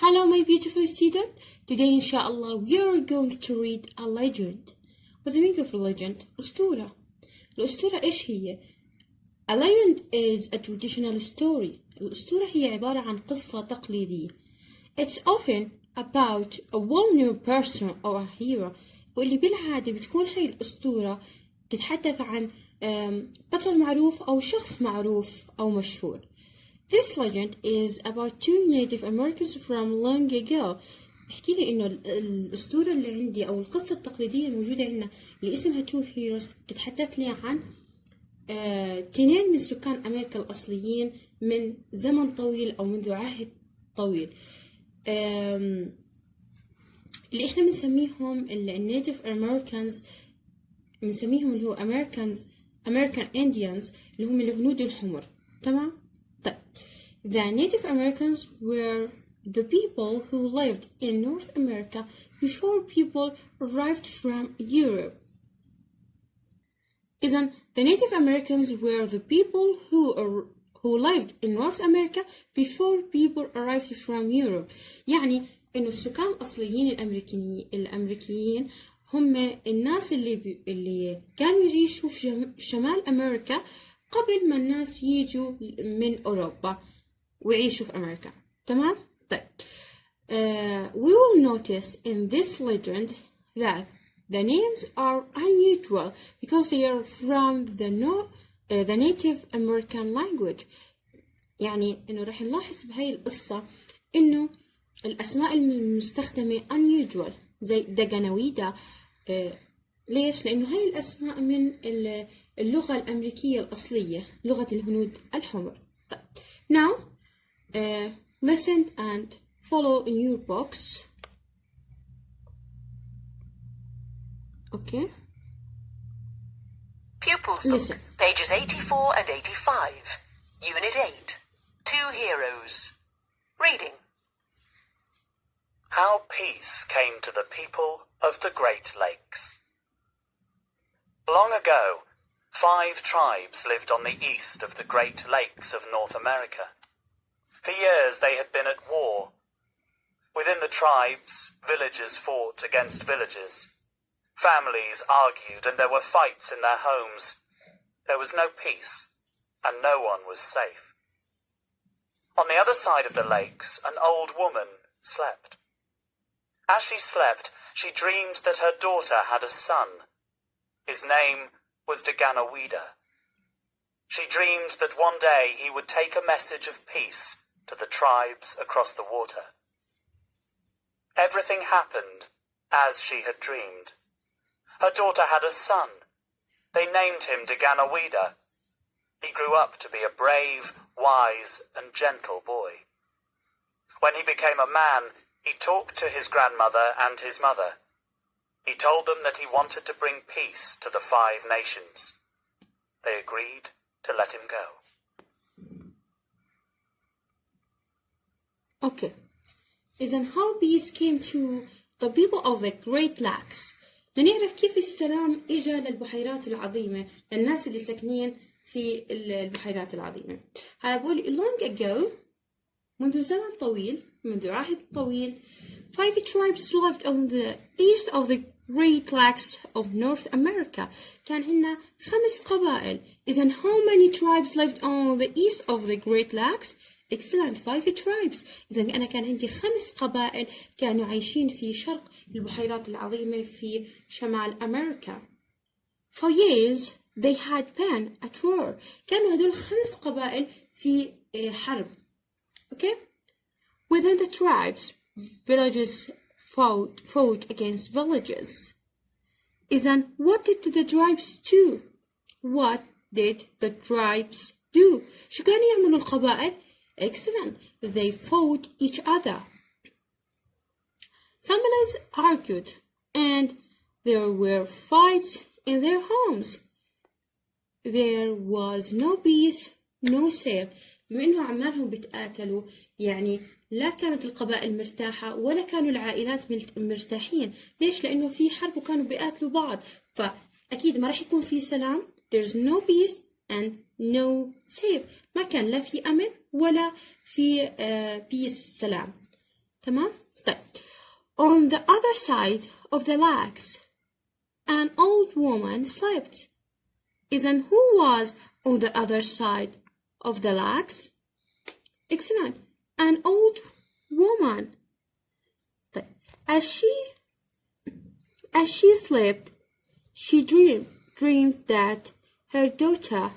Hello my beautiful student. Today inshallah we are going to read a legend. What's the meaning of a legend? أسطورة. الأسطورة إيش هي؟ A legend is a traditional story. الأسطورة هي عبارة عن قصة تقليدية. It's often about a well-known person or a hero. واللي بالعادة بتكون هاي الأسطورة تتحدث عن بطل معروف أو شخص معروف أو مشهور. This legend is about two Native Americans from long ago. بحكي لي إنه الأسطورة اللي عندي أو القصة التقليدية الموجودة عندنا اللي اسمها Two Heroes بتتحدث لي عن تنين من سكان أمريكا الأصليين من زمن طويل أو منذ عهد طويل. اللي إحنا بنسميهم النيتيف أمريكانز، بنسميهم اللي هو American Indians اللي هم الهنود الحمر. تمام؟ طيب. The Native Americans were the people who lived in North America before people arrived from Europe. إذن the Native Americans were the people who lived in North America before people arrived from Europe. يعني إنه السكان الأصليين الأمريكيين هم الناس اللي كانوا يعيشوا في شمال أمريكا قبل ما الناس يجوا من أوروبا ويعيشوا في أمريكا. تمام؟ طيب. We will notice in this legend that the names are unusual because they are from the Native American language. يعني إنه رح نلاحظ بهاي القصة إنه الأسماء المستخدمة unusual زي دجانويدا. ليش؟ لأنه هاي الأسماء من اللغة الأمريكية الأصلية، لغة الهنود الحمر. طيب. Now, listen and follow in your box. Okay. Pupils Listen. Book, pages 84 and 85. Unit 8. Two Heroes. Reading. How peace came to the people of the Great Lakes. Long ago, 5 tribes lived on the east of the Great Lakes of North America. For years they had been at war. Within the tribes, villages fought against villages. Families argued and there were fights in their homes. There was no peace, and no one was safe. On the other side of the lakes, an old woman slept. As she slept, she dreamed that her daughter had a son. His name was Daganawida. She dreamed that one day he would take a message of peace to the tribes across the water. Everything happened as she had dreamed. Her daughter had a son. They named him Daganawida. He grew up to be a brave, wise, and gentle boy. When he became a man, he talked to his grandmother and his mother. He told them that he wanted to bring peace to the 5 nations. They agreed to let him go. Okay. إذن how peace came to the people of the Great Lakes. بنعرف كيف السلام إجا للبحيرات العظيمة، للناس اللي ساكنين في البحيرات العظيمة. هلا بقول long ago، منذ زمن طويل، منذ عهد طويل، 5 tribes lived on the east of the Great Lakes of North America. كان عندنا 5 قبائل. إذن how many tribes lived on the east of the Great Lakes? Excellent, 5 tribes. إذن أنا كان عندي 5 قبائل كانوا عايشين في شرق البحيرات العظيمة في شمال أمريكا. For years they had been at war. كانوا هدول 5 قبائل في حرب. Okay? Within the tribes, villages fought against villages. إذن what did the tribes do? What did the tribes do? شو كانوا يعملوا القبائل؟ Excellent. They fought each other. Families argued and there were fights in their homes. There was no peace, no safe. بما إنه عمالهم بتقاتلوا يعني لا كانت القبائل مرتاحة ولا كانوا العائلات مرتاحين. ليش؟ لأنه في حرب وكانوا بيقاتلوا بعض، فأكيد ما راح يكون في سلام. There's no peace and no safe. ما كان لا في أمن ولا في peace سلام. تمام؟ طيب. On the other side of the lakes, an old woman slept. إذن who was on the other side of the lakes? Excellent. An old woman. طيب. As she slept, she dreamed that her daughter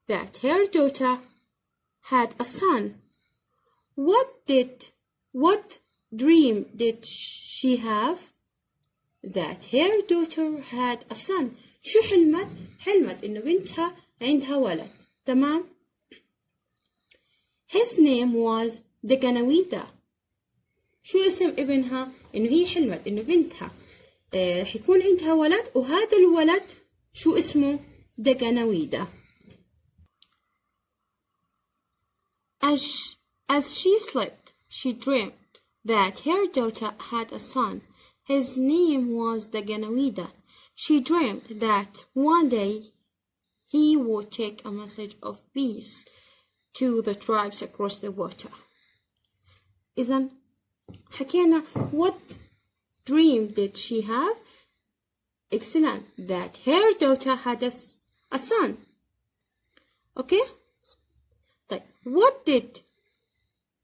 had a son. What dream did she have? That her daughter had a son. شو حلمت إنه بنتها عندها ولد. تمام. His name was Deganawida. شو اسم ابنها؟ إنه هي حلمت إنه بنتها حيكون عندها ولد، وهذا الولد شو اسمه؟ Deganawida. As she slept, she dreamed that her daughter had a son. His name was Deganawida. She dreamed that one day he would take a message of peace to the tribes across the water. إذن حكينا what dream did she have? Excellent. That her daughter had a son. Okay? طيب. What did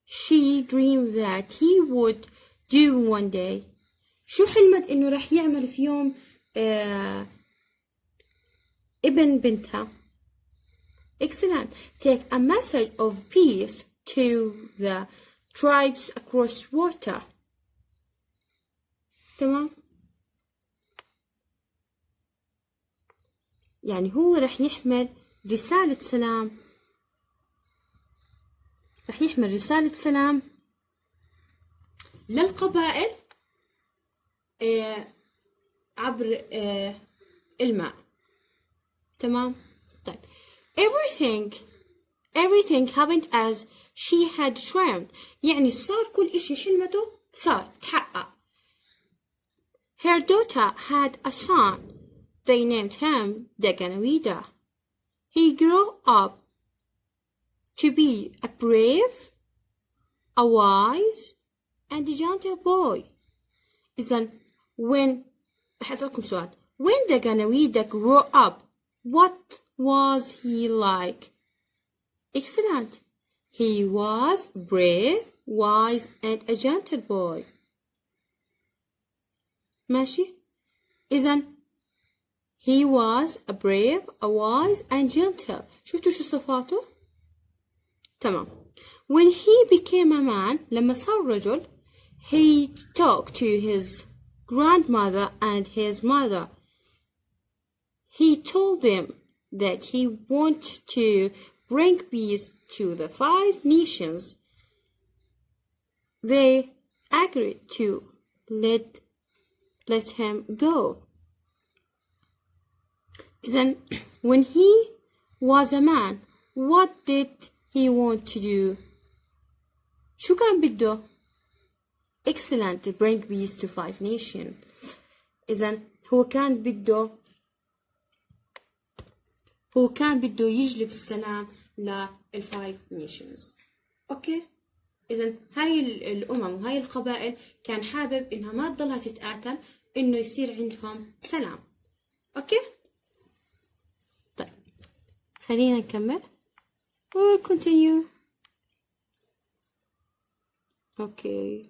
she dream that he would do one day? شو حلمت إنه رح يعمل في يوم ابن بنتها؟ Excellent. Take a message of peace to the tribes across water. تمام. يعني هو رح يحمل رسالة سلام، للقبائل عبر الماء. تمام. طيب. Everything happened as she had dreamed. يعني صار كل إشي حلمته صار تحقق. Her daughter had a son. They named him Deganawida. He grew up to be a brave, a wise, and a gentle boy. إذن when أسألكم سؤال. When Deganawida grew up, what was he like? Excellent. He was brave, wise, and a gentle boy. ماشي. إذن he was a brave, a wise, and gentle. شفتوا شو صفاته؟ تمام. When he became a man, لما صار رجل, he talked to his grandmother and his mother. He told them that he wanted to bring peace to the 5 nations. They agreed to let him go. Then, when he was a man, what did he want to do? شو كان بده؟ Excellent. To bring peace to 5 nations. إذن هو كان بده يجلب السلام لل5 nations. أوكي؟ إذن هاي الأمم وهاي القبائل كان حابب إنها ما تضلها تتقاتل، إنه يصير عندهم سلام. أوكي؟ طيب خلينا نكمل. We'll continue. Okay.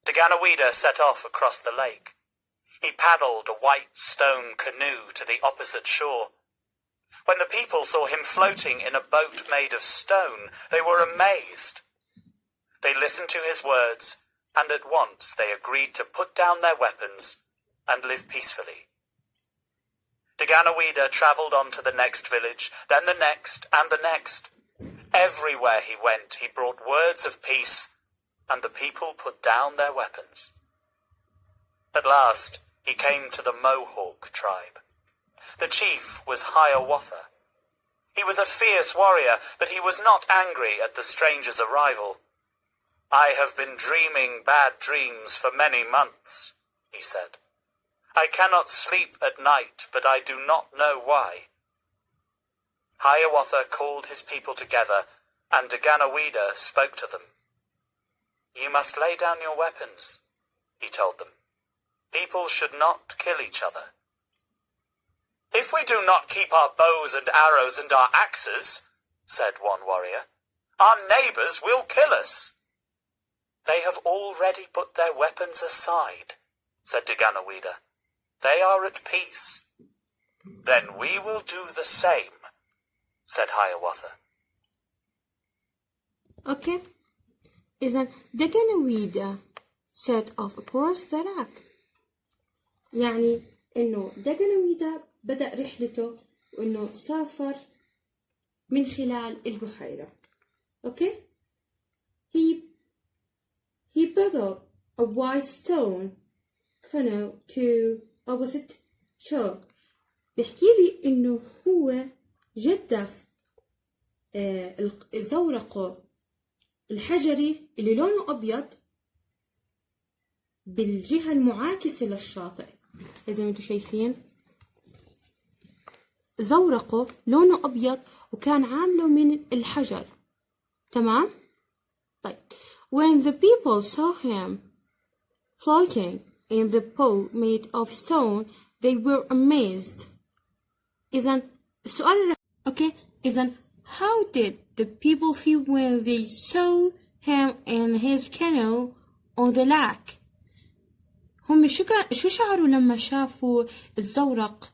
Deganawida set off across the lake. He paddled a white stone canoe to the opposite shore. When the people saw him floating in a boat made of stone, they were amazed. They listened to his words, and at once they agreed to put down their weapons and live peacefully. Deganawida travelled on to the next village, then the next, and the next. Everywhere he went, he brought words of peace, and the people put down their weapons. At last, he came to the Mohawk tribe. The chief was Hiawatha. He was a fierce warrior, but he was not angry at the stranger's arrival. "I have been dreaming bad dreams for many months," he said. I cannot sleep at night, but I do not know why. Hiawatha called his people together, and Daganawida spoke to them. You must lay down your weapons, he told them. People should not kill each other. If we do not keep our bows and arrows and our axes, said one warrior, our neighbours will kill us. They have already put their weapons aside, said Daganawida. They are at peace. Then we will do the same, said Hiawatha. Okay. إذن Daganawida set off across the lake. يعني إنه Daganawida بدأ رحلته وإنه سافر من خلال البحيرة. Okay. He built a white stone canoe to opposite shore. بيحكي لي إنه هو جدف زورقه الحجري اللي لونه أبيض بالجهة المعاكسة للشاطئ. إذا أنتم شايفين زورقه لونه أبيض وكان عامله من الحجر. تمام؟ طيب. When the people saw him floating in the boat made of stone, they were amazed. إذن السؤال okay. إذن how did the people feel when they saw him in his canoe on the lake? هم شو شعروا لما شافوا الزورق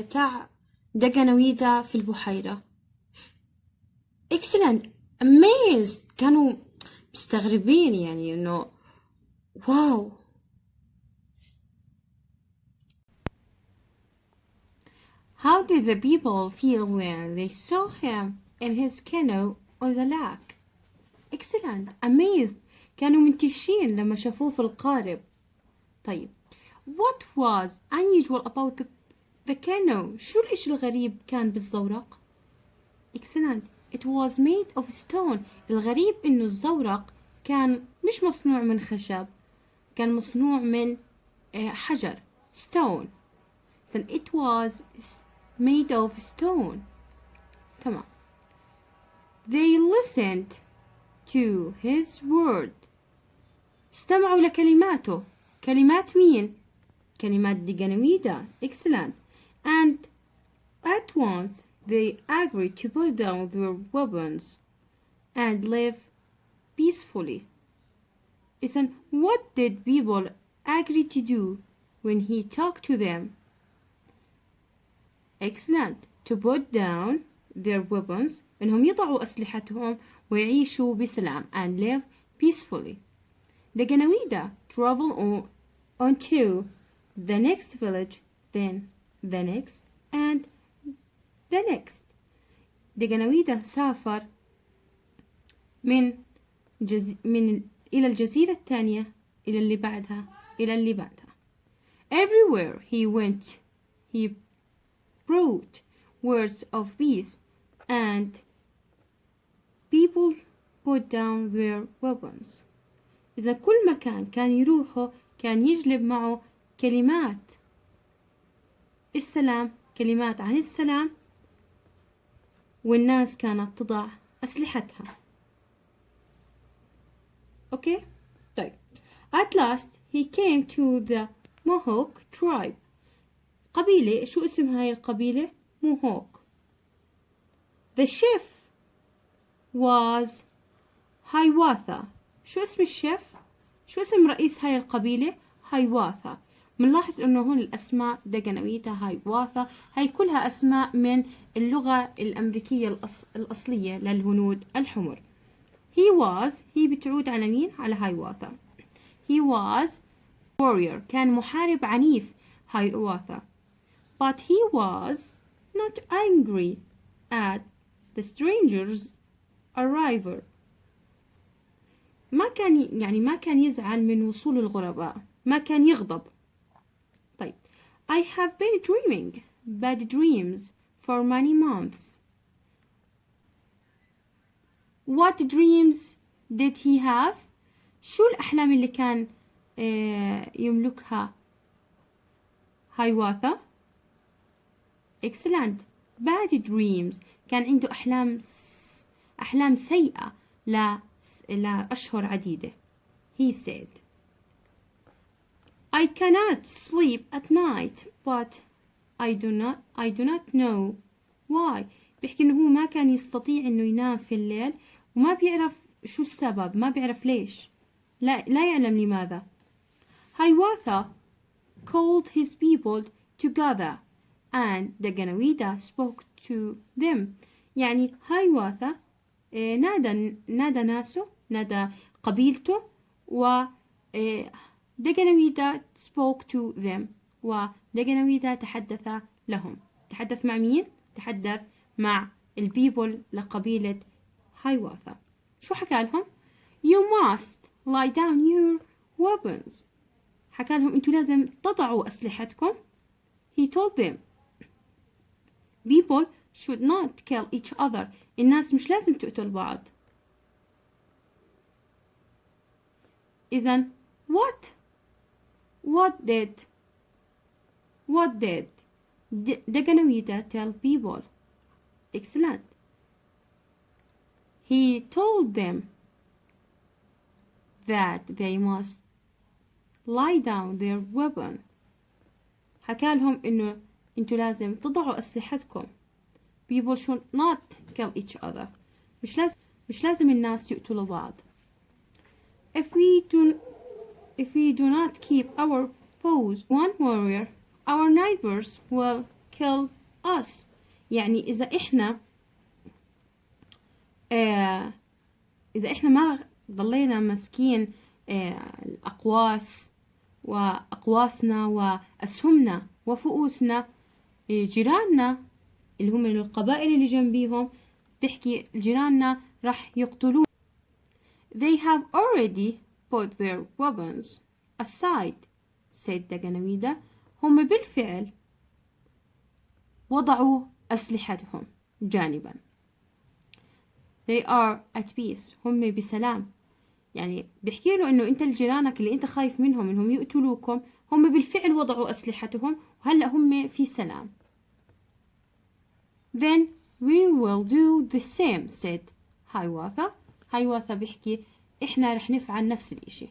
تاع داغانويدا في البحيرة؟ excellent, amazed, كانوا مستغربين يعني إنه واو. How did the people feel when they saw him in his canoe on the lake? Excellent, amazed, كانوا منتشين لما شافوه في القارب. طيب. What was unusual about the canoe? شو الإشي الغريب كان بالزورق؟ Excellent, it was made of stone. الغريب إنه الزورق كان مش مصنوع من خشب، كان مصنوع من حجر. stone. So it was made of stone. تمام. They listened to his word. استمعوا لكلماته. كلمات مين؟ كلمات داغانويدا. Excellent. And at once they agreed to put down their weapons and live peacefully. Listen, what did people agree to do when he talked to them? Excellent. To put down their weapons. إنهم يضعوا أسلحتهم ويعيشوا بسلام and live peacefully. Daganawida traveled on to the next village, then the next and the next. Daganawida سافر من إلى الجزيرة الثانية إلى اللي بعدها إلى اللي بعدها. Everywhere he went, he brought words of peace, and people put down their weapons. إذا كل مكان كان يروحه كان يجلب معه كلمات السلام، كلمات عن السلام، والناس كانت تضع أسلحتها. Okay? طيب. At last he came to the Mohawk tribe. قبيلة، شو اسم هاي القبيلة؟ Mohawk. The chief was Hiawatha. شو اسم الشيف؟ شو اسم رئيس هاي القبيلة؟ Hiawatha. منلاحظ انه هون الاسماء داغانويدا، هايواثا، هاي كلها اسماء من اللغة الامريكية الاصلية للهنود الحمر. he بتعود على مين؟ على هايواثا. he was warrior، كان محارب عنيف هايواثا. but he was not angry at the strangers arrival. ما كان يزعل من وصول الغرباء، ما كان يغضب. طيب. I have been dreaming bad dreams for many months. What dreams did he have? شو الأحلام اللي كان يملكها هايواثا. excellent. bad dreams كان عنده أحلام سيئة لأشهر عديدة. he said I cannot sleep at night but I do not know why. بيحكي إنه هو ما كان يستطيع إنه ينام في الليل وما بيعرف شو السبب، ما بيعرف ليش، لا يعلم لماذا. Hiawatha called his people together and the Ganawida spoke to them. يعني هايواثا نادى ناسه، نادى قبيلته، و the Ganawida spoke to them، و the Ganawida تحدث لهم. تحدث مع مين؟ تحدث مع البيبل لقبيلة هايواثا. شو حكى لهم؟ You must lie down your weapons. حكى لهم انتوا لازم تضعوا أسلحتكم. He told them people should not kill each other. الناس مش لازم تقتل بعض. إذن what did the Ganawida tell people? Excellent. He told them that they must lie down their weapon. حكى لهم إنه أنتوا لازم تضعوا أسلحتكم. People should not kill each other. مش لازم الناس يقتلوا بعض. If we do not keep our pose one warrior, our neighbors will kill us. يعني إذا إحنا ما ضلينا ماسكين الأقواس وأقواسنا وأسهمنا وفؤوسنا، جيراننا اللي هم من القبائل اللي جنبيهم بيحكي جيراننا راح يقتلون. They have already put their weapons aside, said the Ganawida. هم بالفعل وضعوا أسلحتهم جانبا. They are at peace. هم بسلام. يعني بيحكي له إنه أنت الجيرانك اللي أنت خايف منهم إنهم يقتلوكم، هم بالفعل وضعوا أسلحتهم وهلأ هم في سلام. Then we will do the same, said Hiawatha. Hiawatha بيحكي إحنا رح نفعل نفس الإشي.